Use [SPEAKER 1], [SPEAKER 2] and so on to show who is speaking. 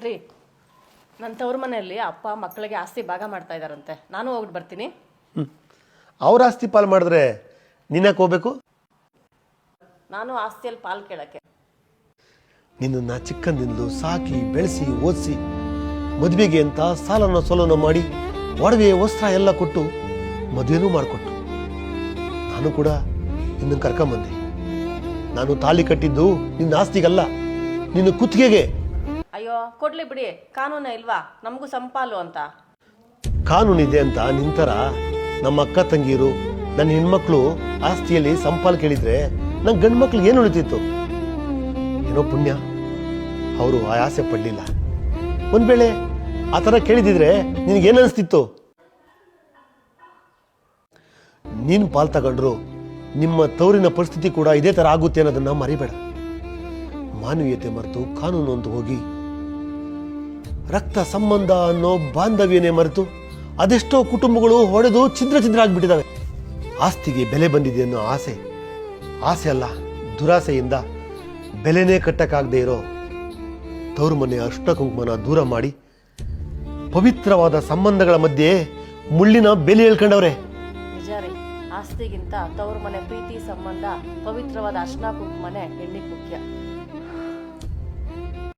[SPEAKER 1] ರೀ, ನನ್ನ ತವ್ರ ಮನೆಯಲ್ಲಿ ಅಪ್ಪ ಮಕ್ಕಳಿಗೆ ಆಸ್ತಿ ಭಾಗ ಮಾಡ್ತಾ ಇದ್ದಾರಂತೆ. ನಾನು ಹೋಗ್ಬಿಟ್ಟು ಬರ್ತೀನಿ.
[SPEAKER 2] ಅವ್ರ ಆಸ್ತಿ ಪಾಲು ಮಾಡಿದ್ರೆ ನೀನ್ಯಾಕೆ ಹೋಗ್ಬೇಕು?
[SPEAKER 1] ನಾನು ಆಸ್ತಿಯಲ್ಲಿ ಪಾಲು ಕೇಳಕ್ಕೆ.
[SPEAKER 2] ನಿನ್ನನ್ನು ಚಿಕ್ಕಂದಿಂದಲೂ ಸಾಕಿ ಬೆಳೆಸಿ ಓದಿಸಿ ಮದುವೆಗೆ ಅಂತ ಸಾಲನ ಸೋಲನ ಮಾಡಿ ಒಡವೆ ವಸ್ತ್ರ ಎಲ್ಲ ಕೊಟ್ಟು ಮದುವೆನೂ ಮಾಡಿಕೊಟ್ಟು ನಾನು ಕೂಡ ನಿನ್ನನ್ನು ಕರ್ಕೊಂಬಂದೆ. ನಾನು ತಾಳಿ ಕಟ್ಟಿದ್ದು ನಿನ್ನ ಆಸ್ತಿಗಲ್ಲ, ನಿನ್ನ ಕುತ್ತಿಗೆಗೆ.
[SPEAKER 1] ಅಯ್ಯೋ ಕೊಡ್ಲಿ ಬಿಡಿ, ಕಾನೂನೇ ಇಲ್ವಾ ನಮಗೂ ಸಂಪಾಲು ಅಂತ?
[SPEAKER 2] ಕಾನೂನಿದೆ ಅಂತ ನಿಂತರ ನಮ್ಮ ಅಕ್ಕ ತಂಗಿಯರು ನನ್ನ ಹೆಣ್ಮಕ್ಳು ಆಸ್ತಿಯಲ್ಲಿ ಸಂಪಾಲು ಕೇಳಿದ್ರೆ ನನ್ನ ಗಂಡು ಮಕ್ಳಿಗೆ ಏನು ಉಳಿತಿತ್ತು? ಏನೋ ಪುಣ್ಯ ಅವರು ಆ ಆಸೆ ಪಡಲಿಲ್ಲ. ಒಂದ್ ವೇಳೆ ಆ ಥರ ಕೇಳಿದಿದ್ರೆ ನಿನಗೇನು ಅನಿಸ್ತಿತ್ತು? ನೀನು ಪಾಲು ತಗೊಂಡ್ರು ನಿಮ್ಮ ತವರಿನ ಪರಿಸ್ಥಿತಿ ಕೂಡ ಇದೇ ಥರ ಆಗುತ್ತೆ ಅನ್ನೋದನ್ನ ಮರಿಬೇಡ. ಮಾನವೀಯತೆ ಮರೆತು ಕಾನೂನು ಅಂತ ಹೋಗಿ ರಕ್ತ ಸಂಬಂಧ ಅನ್ನೋ ಬಾಂಧವ್ಯನೇ ಮರೆತು ಅದೆಷ್ಟೋ ಕುಟುಂಬಗಳು ಹೊಡೆದು ಛಿದ್ರ ಛಿದ್ರ ಆಗಿಬಿಟ್ಟಿದ್ದಾವೆ. ಆಸ್ತಿಗೆ ಬೆಲೆ ಬಂದಿದೆ ಅನ್ನೋ ಆಸೆ ಅಲ್ಲ, ದುರಾಸೆಯಿಂದ ಬೆಲೆನೇ ಕಟ್ಟಕ್ಕಾಗದೇ ಇರೋ ತವರು ಮನೆ ಅಷ್ಟ ಕುಂಕುಮನ ದೂರ ಮಾಡಿ ಪವಿತ್ರವಾದ ಸಂಬಂಧಗಳ ಮಧ್ಯೆ ಮುಳ್ಳಿನ ಬೆಲೆ ಹೇಳ್ಕೊಂಡವ್ರೆ.
[SPEAKER 1] ನಿಜ ರೀ, ಆಸ್ತಿಗಿಂತ ತವ್ರ ಮನೆ ಪ್ರೀತಿ ಸಂಬಂಧ ಪವಿತ್ರವಾದ ಅರ್ಶಿನ ಕುಂಕುಮನೆ ಹೆಣ್ಣಿಗೆ ಮುಖ್ಯ.